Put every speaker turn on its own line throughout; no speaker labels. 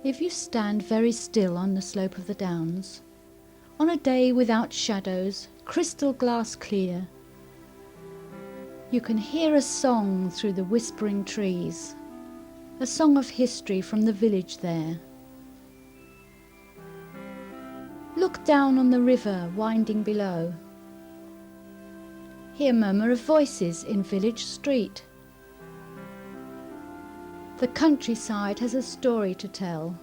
If you stand very still on the slope of the downs, on a day without shadows, crystal glass clear, you can hear a song through the whispering trees, a song of history from the village there. Look down on the river winding below. Hear murmur of voices in village street. The countryside has a story to tell,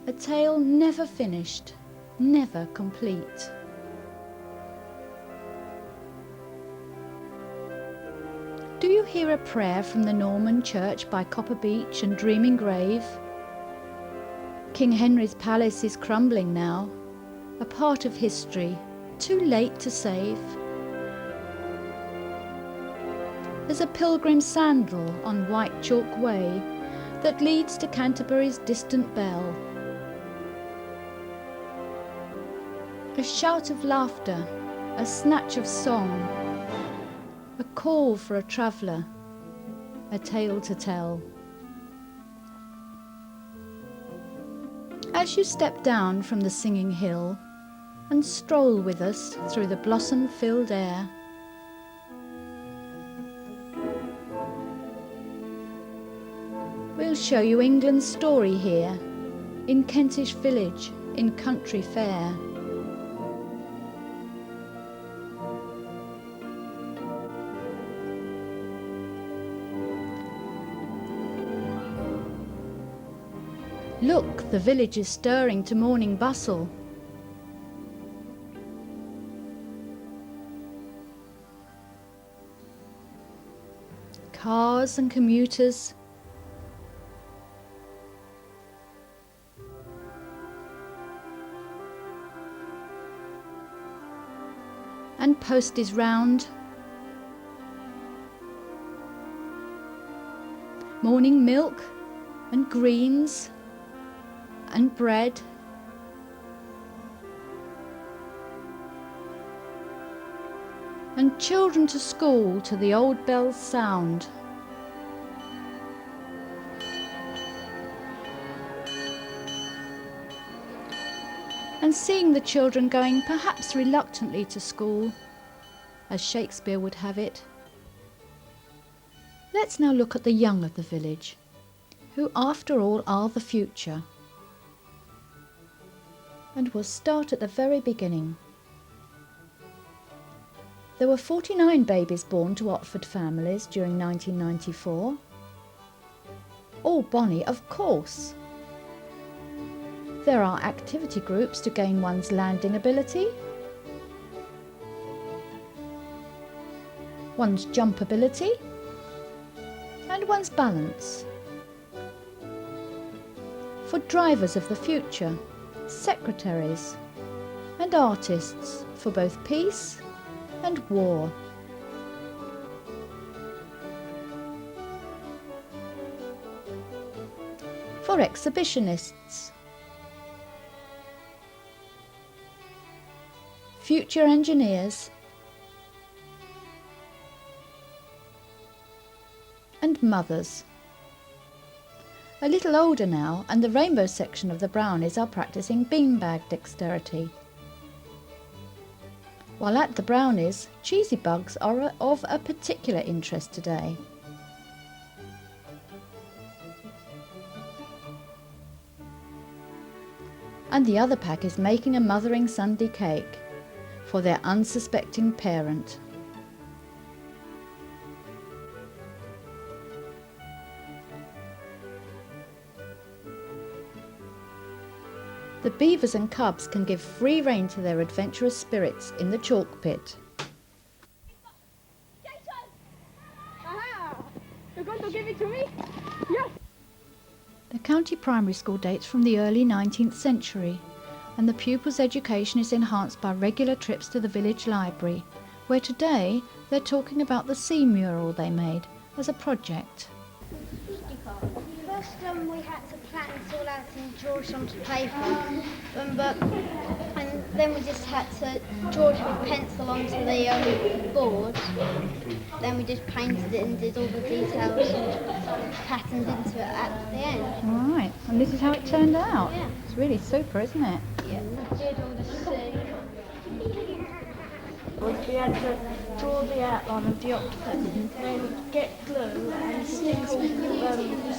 a tale never finished, never complete. Do you hear a prayer from the Norman church by Copper Beech and Dreaming Grave? King Henry's palace is crumbling now, a part of history, too late to save. There's a pilgrim sandal on white chalk way that leads to Canterbury's distant bell. A shout of laughter, a snatch of song, a call for a traveller, a tale to tell. As you step down from the singing hill and stroll with us through the blossom-filled air, we'll show you England's story here, in Kentish village, in country fair. Look, the village is stirring to morning bustle. Cars and commuters, and post is round. Morning milk and greens and bread. And children to school to the old bell's sound. And seeing the children going perhaps reluctantly to school, as Shakespeare would have it. Let's now look at the young of the village, who after all are the future. And we'll start at the very beginning. There were 49 babies born to Otford families during 1994. All bonny, of course. There are activity groups to gain one's landing ability, one's jump ability, and one's balance. For drivers of the future, secretaries, and artists for both peace and war. For exhibitionists, future engineers, and mothers. A little older now, and the rainbow section of the Brownies are practising beanbag dexterity. While at the Brownies, cheesy bugs are of a particular interest today. And the other pack is making a mothering Sunday cake for their unsuspecting parent. The beavers and cubs can give free rein to their adventurous spirits in the chalk pit.
Jason! Aha! You're going to give it to me? Yes!
The county primary school dates from the early 19th century, and the pupils' education is enhanced by regular trips to the village library, where today they're talking about the sea mural they made as a project.
First, we had to plan it all out and draw some to paper, and Then we just had to draw it with pencil onto the board. Then we just painted it and did all the details and patterns into it at the end.
Right, and this is how it turned out.
Yeah.
It's really super, isn't it?
Yeah. We did all the sea.
We had to draw the outline of the octopus, then get glue and stick all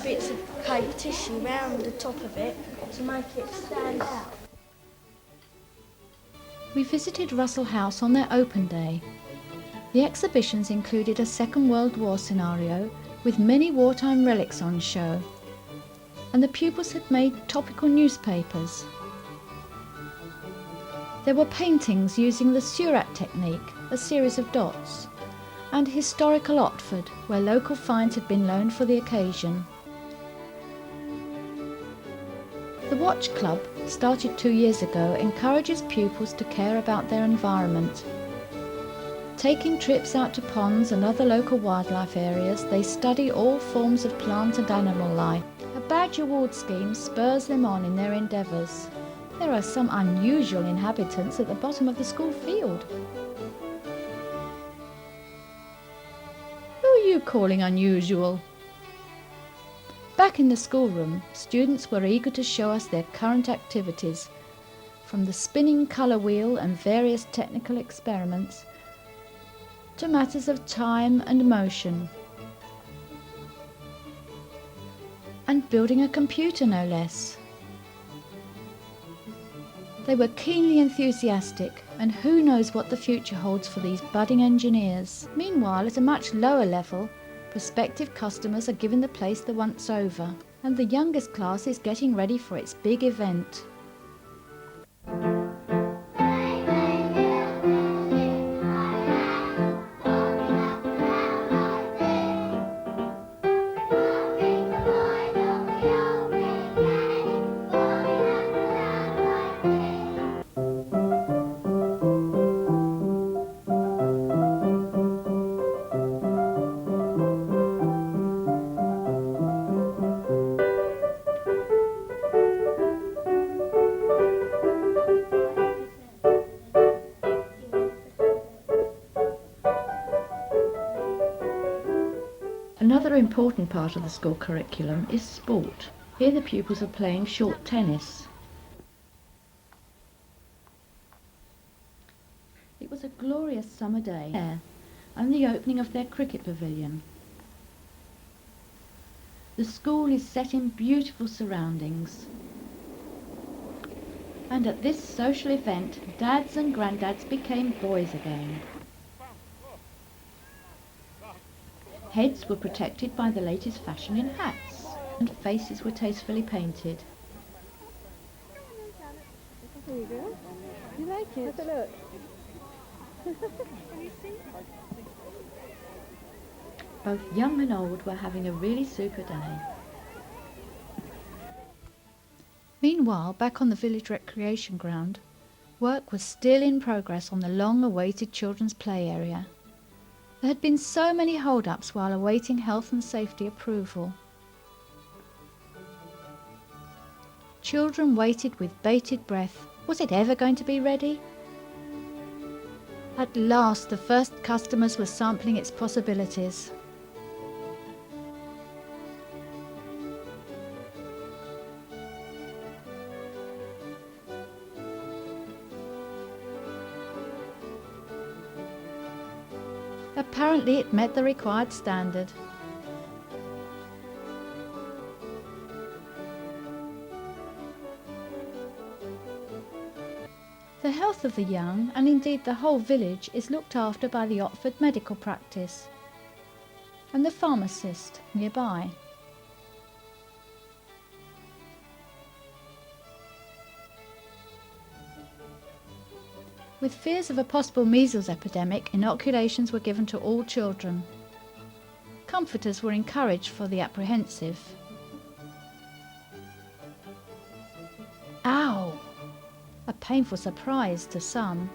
bits of paper tissue around the top of it to make it stand out.
We visited Russell House on their open day. The exhibitions included a Second World War scenario with many wartime relics on show, and the pupils had made topical newspapers. There were paintings using the Surat technique, a series of dots, and historical Otford, where local finds had been loaned for the occasion. The Watch Club, started 2 years ago, encourages pupils to care about their environment. Taking trips out to ponds and other local wildlife areas, they study all forms of plant and animal life. A badge award scheme spurs them on in their endeavours. There are some unusual inhabitants at the bottom of the school field. Who are you calling unusual? Back in the schoolroom, students were eager to show us their current activities, from the spinning colour wheel and various technical experiments to matters of time and motion, and building a computer no less. They were keenly enthusiastic, and who knows what the future holds for these budding engineers. Meanwhile, at a much lower level, prospective customers are given the place the once over, and the youngest class is getting ready for its big event. Another important part of the school curriculum is sport. Here the pupils are playing short tennis. It was a glorious summer day and the opening of their cricket pavilion. The school is set in beautiful surroundings. And at this social event, dads and granddads became boys again. Heads were protected by the latest fashion in hats, and faces were tastefully painted.
There you go. You like it? Have a look.
Both young and old were having a really super day. Meanwhile, back on the village recreation ground, work was still in progress on the long-awaited children's play area. There had been so many hold-ups while awaiting health and safety approval. Children waited with bated breath. Was it ever going to be ready? At last, the first customers were sampling its possibilities. Apparently it met the required standard. The health of the young, and indeed the whole village, is looked after by the Otford medical practice and the pharmacist nearby. With fears of a possible measles epidemic, inoculations were given to all children. Comforters were encouraged for the apprehensive. Ow! A painful surprise to some.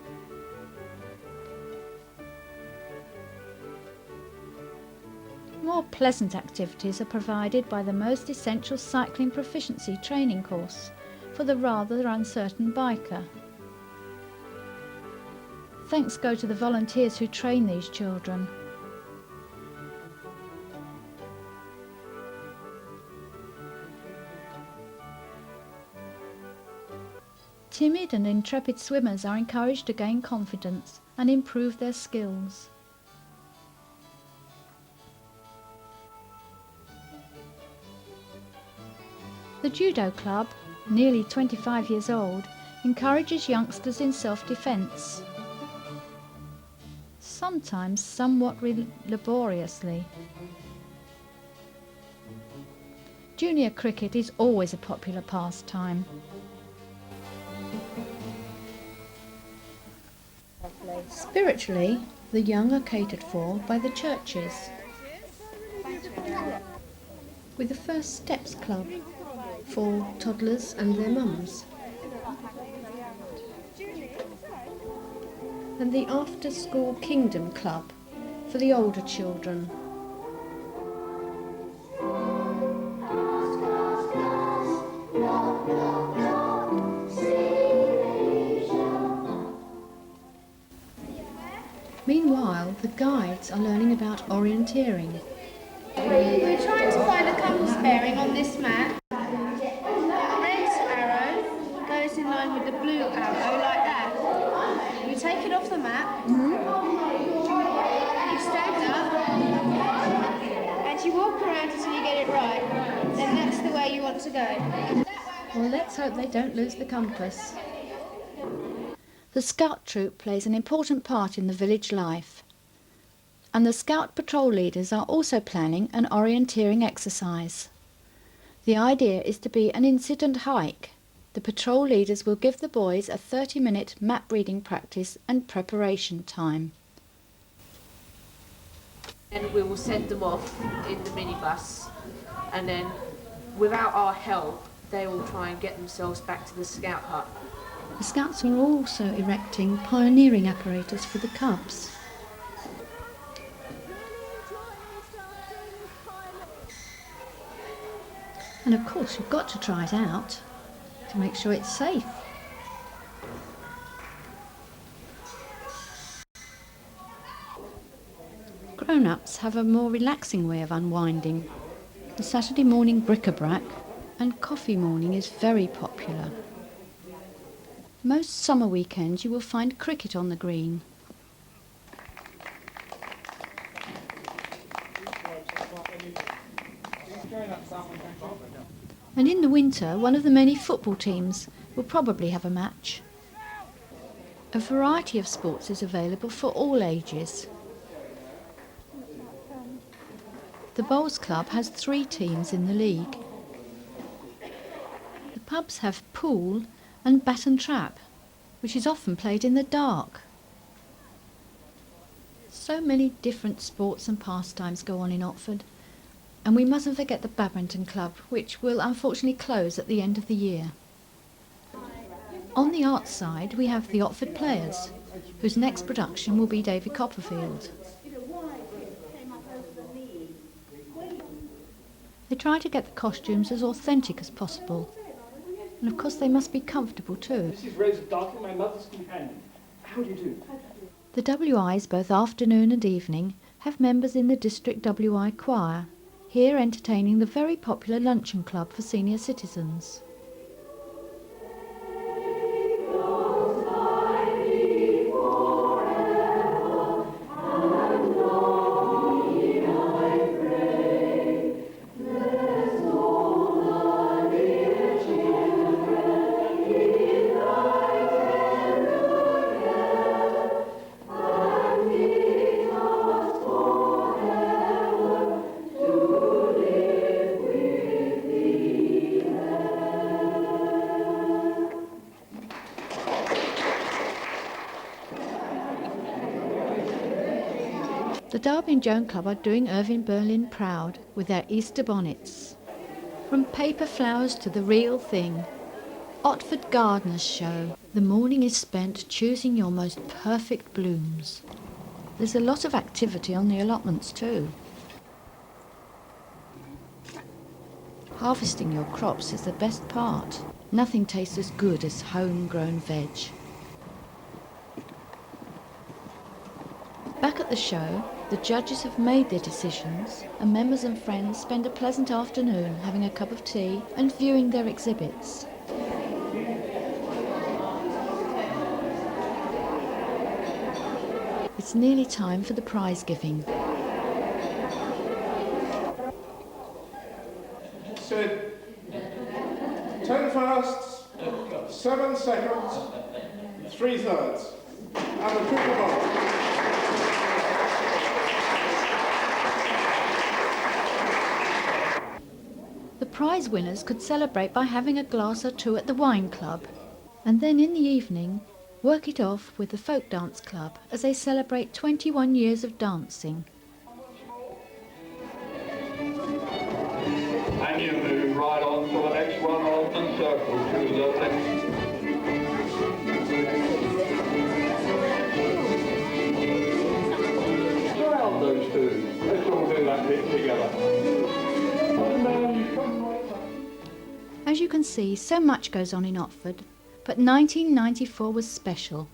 More pleasant activities are provided by the most essential cycling proficiency training course for the rather uncertain biker. Thanks go to the volunteers who train these children. Timid and intrepid swimmers are encouraged to gain confidence and improve their skills. The Judo Club, nearly 25 years old, encourages youngsters in self-defence, sometimes somewhat laboriously. Junior cricket is always a popular pastime. Spiritually, the young are catered for by the churches, with the First Steps Club for toddlers and their mums, and the After School Kingdom Club for the older children. Meanwhile, the guides are learning about orienteering.
We're trying to find a compass bearing on this map. The red arrow goes in line with the blue arrow, like that. You take it off the map, you stand up, and you walk around until you get it right. Then that's the way you want to go.
Well, let's hope they don't lose the compass. The Scout Troop plays an important part in the village life, and the Scout patrol leaders are also planning an orienteering exercise. The idea is to be an incident hike. The patrol leaders will give the boys a 30-minute map reading practice and preparation time.
And we will send them off in the minibus, and then without our help they will try and get themselves back to the scout hut.
The Scouts are also erecting pioneering apparatus for the cubs. And of course you've got to try it out to make sure it's safe. Grown-ups have a more relaxing way of unwinding. The Saturday morning bric-a-brac and coffee morning is very popular. Most summer weekends you will find cricket on the green. And in the winter, one of the many football teams will probably have a match. A variety of sports is available for all ages. The Bowls Club has 3 teams in the league. The pubs have pool and bat and trap, which is often played in the dark. So many different sports and pastimes go on in Otford, and we mustn't forget the badminton club, which will unfortunately close at the end of the year. On the arts side, we have the Otford Players, whose next production will be David Copperfield. They try to get the costumes as authentic as possible. And of course they must be comfortable too.
This is Rosa Darkling, my mother's companion. How do you do?
The WIs, both afternoon and evening, have members in the District WI Choir, here entertaining the very popular luncheon club for senior citizens. The Derby and Joan Club are doing Irving Berlin proud with their Easter bonnets. From paper flowers to the real thing. Otford Gardeners Show. The morning is spent choosing your most perfect blooms. There's a lot of activity on the allotments too. Harvesting your crops is the best part. Nothing tastes as good as home-grown veg. Back at the show, the judges have made their decisions, and members and friends spend a pleasant afternoon having a cup of tea and viewing their exhibits. It's nearly time for the prize giving.
Said 10 firsts, 7 seconds, 3/3, and a triple ball.
The prize winners could celebrate by having a glass or two at the wine club, and then in the evening work it off with the folk dance club as they celebrate 21 years of dancing.
And you move right on to the next one on the circle to the left. Surround those two. Let's all do that bit together.
As you can see, so much goes on in Otford, but 1994 was special.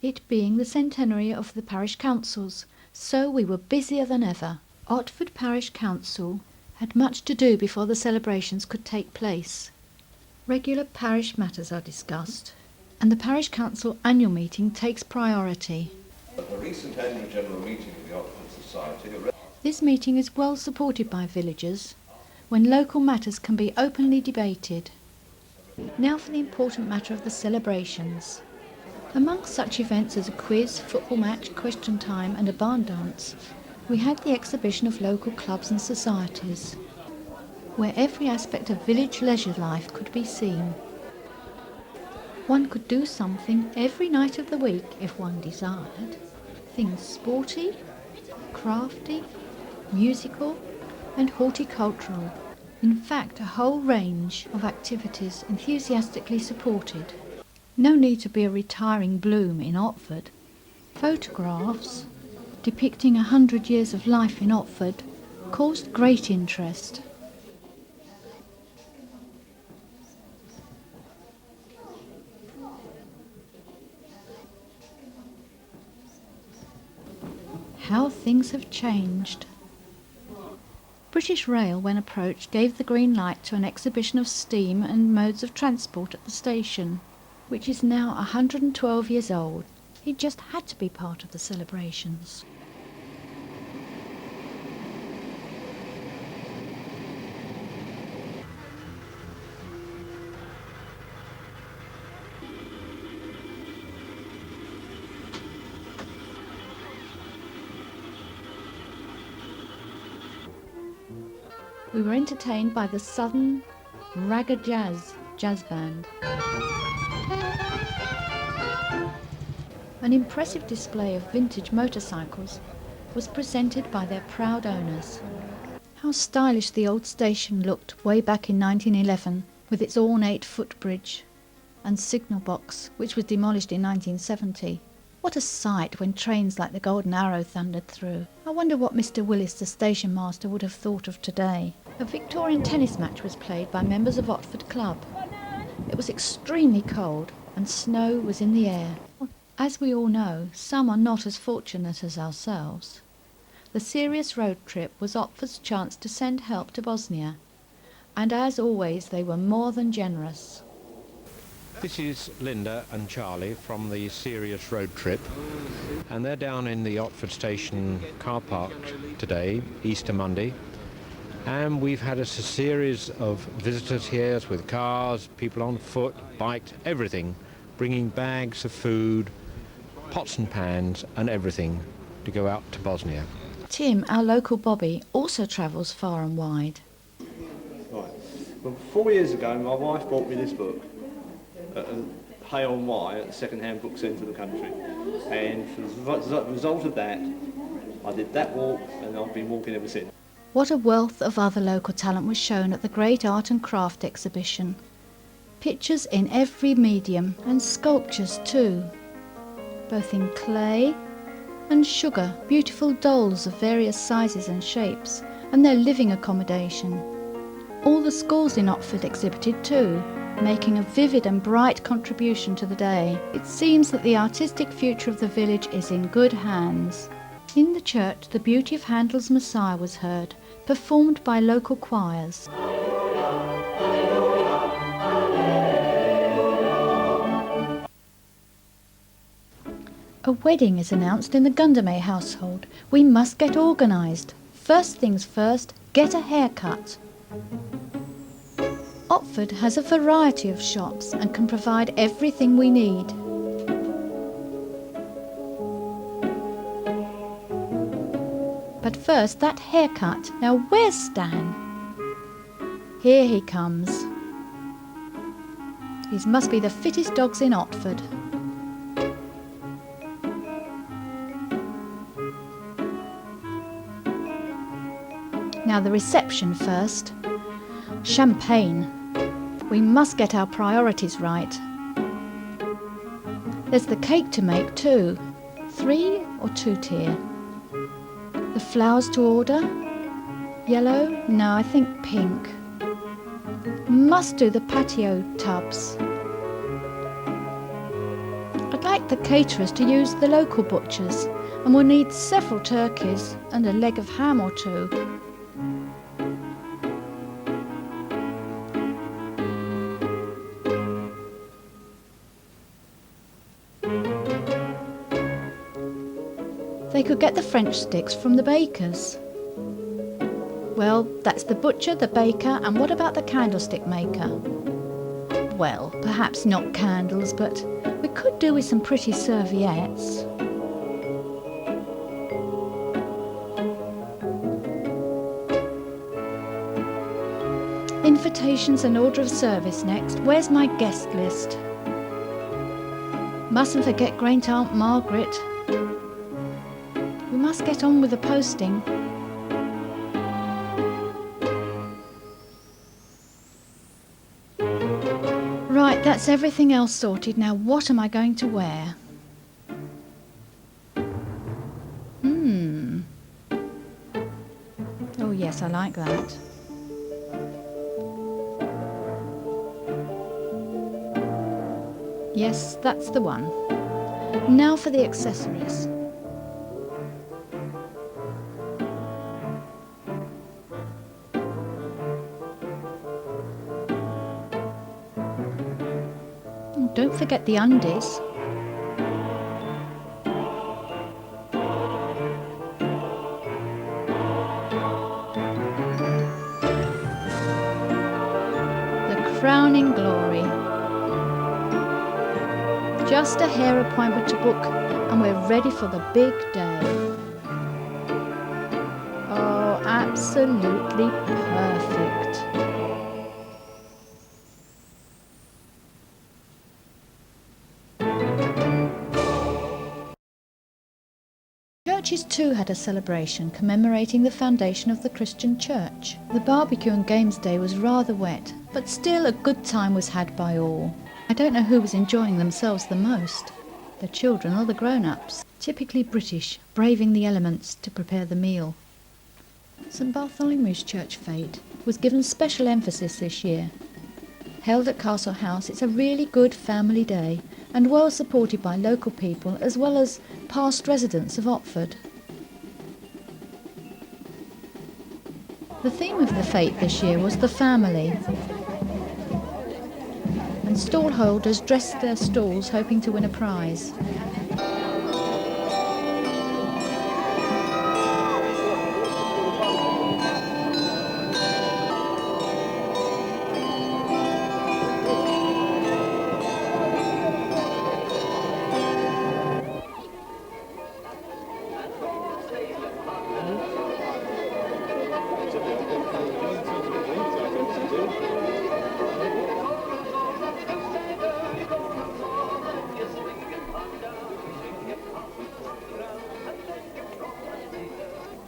It being the centenary of the parish councils, so we were busier than ever. Otford Parish Council had much to do before the celebrations could take place. Regular parish matters are discussed, and the parish council annual meeting takes priority.
At the recent annual general meeting of the Otford Society,
This meeting is well supported by villagers, when local matters can be openly debated. Now for the important matter of the celebrations. Amongst such events as a quiz, football match, question time and a barn dance, we had the exhibition of local clubs and societies, where every aspect of village leisure life could be seen. One could do something every night of the week if one desired. Things sporty, crafty, musical and horticultural. In fact, a whole range of activities enthusiastically supported. No need to be a retiring bloom in Otford. Photographs depicting 100 years of life in Otford caused great interest. How things have changed. British Rail, when approached, gave the green light to an exhibition of steam and modes of transport at the station, which is now 112 years old. It just had to be part of the celebrations. We were entertained by the Southern Ragga Jazz band. An impressive display of vintage motorcycles was presented by their proud owners. How stylish the old station looked way back in 1911 with its ornate footbridge and signal box, which was demolished in 1970. What a sight when trains like the Golden Arrow thundered through. I wonder what Mr. Willis, the station master, would have thought of today. A Victorian tennis match was played by members of Otford Club. It was extremely cold and snow was in the air. As we all know, some are not as fortunate as ourselves. The serious road trip was Otford's chance to send help to Bosnia, and as always they were more than generous.
This is Linda and Charlie from the Serious Road Trip, and they're down in the Otford Station car park today, Easter Monday, and we've had a series of visitors here with cars, people on foot, bikes, everything, bringing bags of food, pots and pans and everything to go out to Bosnia.
Tim, our local Bobby, also travels far and wide.
Right. Well, 4 years ago, my wife bought me this book, Hay on Wye, at the second-hand book centre of the country. And for the result of that, I did that walk, and I've been walking ever since.
What a wealth of other local talent was shown at the Great Art and Craft exhibition. Pictures in every medium, and sculptures too, both in clay and sugar, beautiful dolls of various sizes and shapes, and their living accommodation. All the schools in Otford exhibited too, making a vivid and bright contribution to the day. It seems that the artistic future of the village is in good hands. In the church, the beauty of Handel's Messiah was heard, performed by local choirs. A wedding is announced in the Gundermay household. We must get organised. First things first, get a haircut. Otford has a variety of shops and can provide everything we need. But first, that haircut. Now where's Stan? Here he comes. These must be the fittest dogs in Otford. Now the reception first. Champagne. We must get our priorities right. There's the cake to make too. 3 or 2 tier. The flowers to order. Yellow? No, I think pink. Must do the patio tubs. I'd like the caterers to use the local butchers, and we'll need several turkeys and a leg of ham or 2. They could get the French sticks from the bakers. Well, that's the butcher, the baker, and what about the candlestick maker? Well, perhaps not candles, but we could do with some pretty serviettes. Invitations and order of service next. Where's my guest list? Mustn't forget great Aunt Margaret. We must get on with the posting. Right, that's everything else sorted. Now what am I going to wear? Oh yes, I like that. Yes, that's the one. Now for the accessories. Don't forget the undies. The crowning glory. Just a hair appointment to book and we're ready for the big day. Oh, absolutely perfect. Churches too had a celebration commemorating the foundation of the Christian church. The barbecue and games day was rather wet, but still a good time was had by all. I don't know who was enjoying themselves the most, the children or the grown-ups. Typically British, braving the elements to prepare the meal. St Bartholomew's Church Fete was given special emphasis this year. Held at Castle House, it's a really good family day and well supported by local people as well as past residents of Otford. The theme of the fete this year was the family, and stall holders dressed their stalls hoping to win a prize.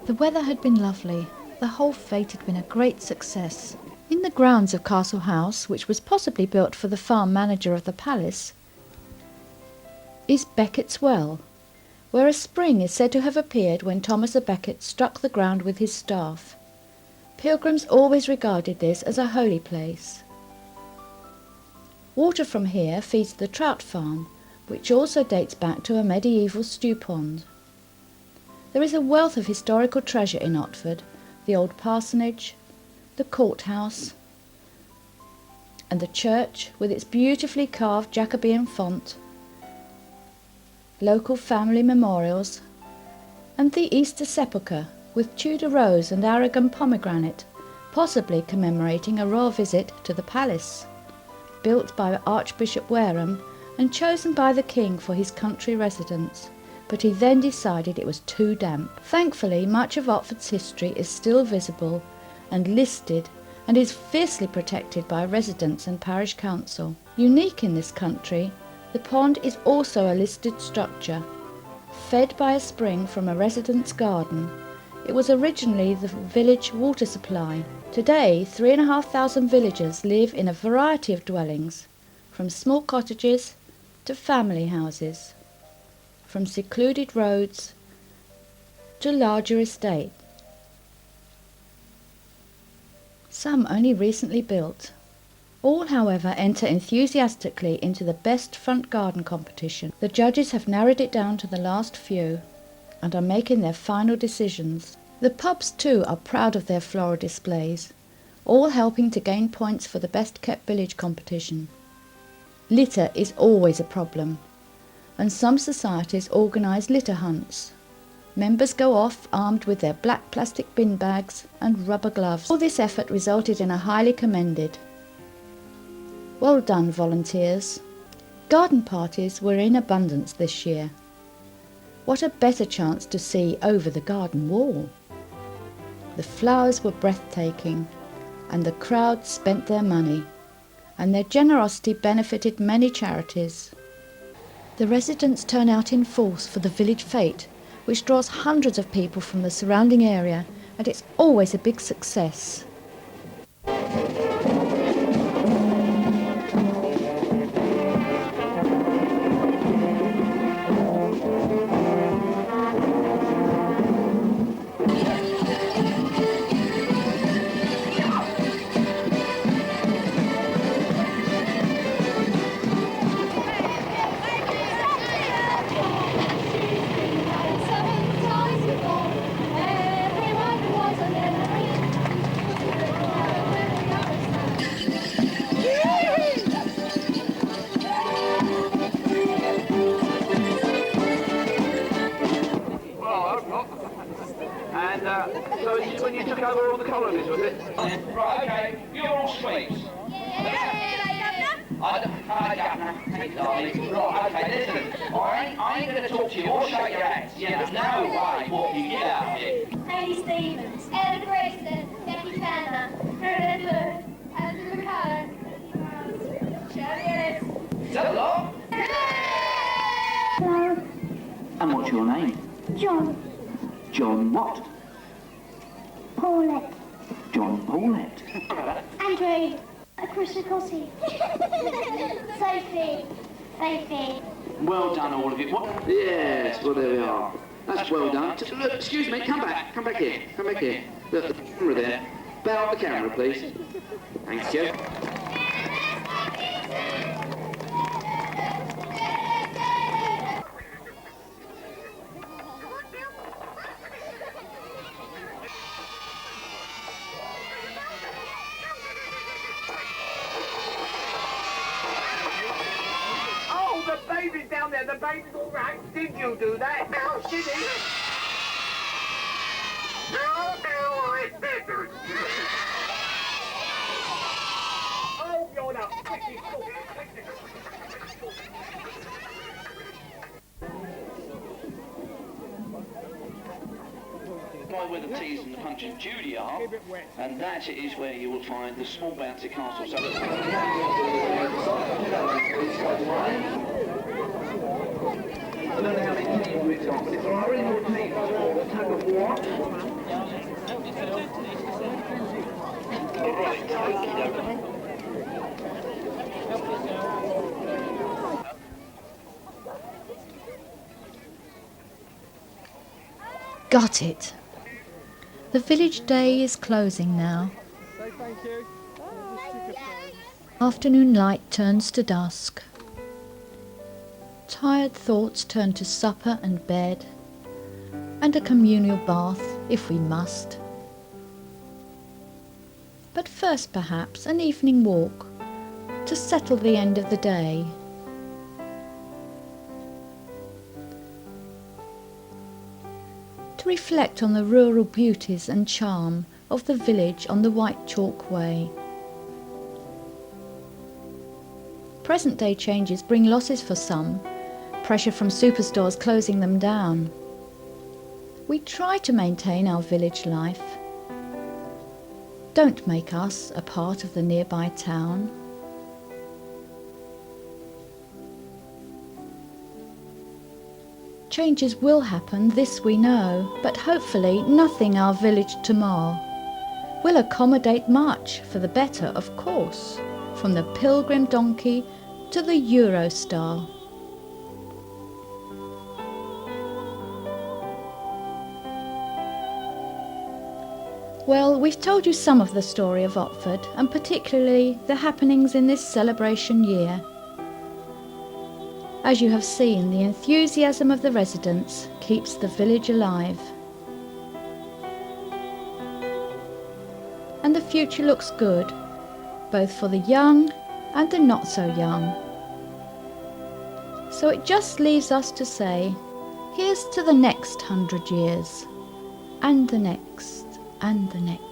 The weather had been lovely. The whole fete had been a great success. In the grounds of Castle House, which was possibly built for the farm manager of the palace, is Becket's Well, where a spring is said to have appeared when Thomas a Becket struck the ground with his staff. Pilgrims always regarded this as a holy place. Water from here feeds the trout farm, which also dates back to a medieval stew pond. There is a wealth of historical treasure in Otford, the old parsonage, the courthouse, and the church with its beautifully carved Jacobean font, local family memorials, and the Easter sepulchre with Tudor rose and Aragon pomegranate, possibly commemorating a royal visit to the palace, built by Archbishop Wareham and chosen by the king for his country residence, but he then decided it was too damp. Thankfully, much of Otford's history is still visible and listed and is fiercely protected by residents and parish council. Unique in this country, the pond is also a listed structure. Fed by a spring from a resident's garden, it was originally the village water supply. Today, 3,500 villagers live in a variety of dwellings, from small cottages to family houses, from secluded roads to larger estates. Some only recently built. All, however, enter enthusiastically into the best front garden competition. The judges have narrowed it down to the last few and are making their final decisions. The pubs too are proud of their floral displays, all helping to gain points for the best kept village competition. Litter is always a problem, and some societies organise litter hunts. Members go off armed with their black plastic bin bags and rubber gloves. All this effort resulted in a highly commended. Well done, volunteers. Garden parties were in abundance this year. What a better chance to see over the garden wall. The flowers were breathtaking, and the crowd spent their money, and their generosity benefited many charities. The residents turn out in force for the village fete, which draws hundreds of people from the surrounding area, and it's always a big success.
So this is when you took over all the colonies, was it? Right, okay. You're all sweeps. Right, okay, listen. I ain't going to talk to you or shake your hands. There's no way what you get out of it.
Hayley Stevens, Ellen Grayson, Becky Tanner, Meredith Lewis, Andrew McCullough, Shirley Ellis.
Is that a lot?
Hello.
And what's your name?
John.
John what?
Paulette.
John Paulette.
Andrew. Chris Ricossi. Sophie. Sophie.
Well done, all of you. What? Yes, well, there we are. That's well done. Look, excuse me, come back. Come back here. Come back here. Look, the camera there. Bow up the camera, please. Thank you.
The baby's all right. Did you do that? No, did he? Oh, you're not.
Where the T's and the Punch and Judy are, and that is where you will find the small bouncy castle. So
I don't know how many teams we've got, but if there are any more teams for the tug of war.
Got it. The village day is closing now. Afternoon light turns to dusk. Tired thoughts turn to supper and bed, and a communal bath if we must. But first perhaps an evening walk to settle the end of the day. To reflect on the rural beauties and charm of the village on the White Chalk Way. Present day changes bring losses for some, pressure from superstores closing them down. We try to maintain our village life. Don't make us a part of the nearby town. Changes will happen, this we know, but hopefully nothing our village to mar. We'll accommodate much, for the better, of course, from the pilgrim donkey to the Eurostar. Well, we've told you some of the story of Otford, and particularly the happenings in this celebration year. As you have seen, the enthusiasm of the residents keeps the village alive. And the future looks good, both for the young and the not so young. So it just leaves us to say, here's to the next 100 years, and the next, and the next.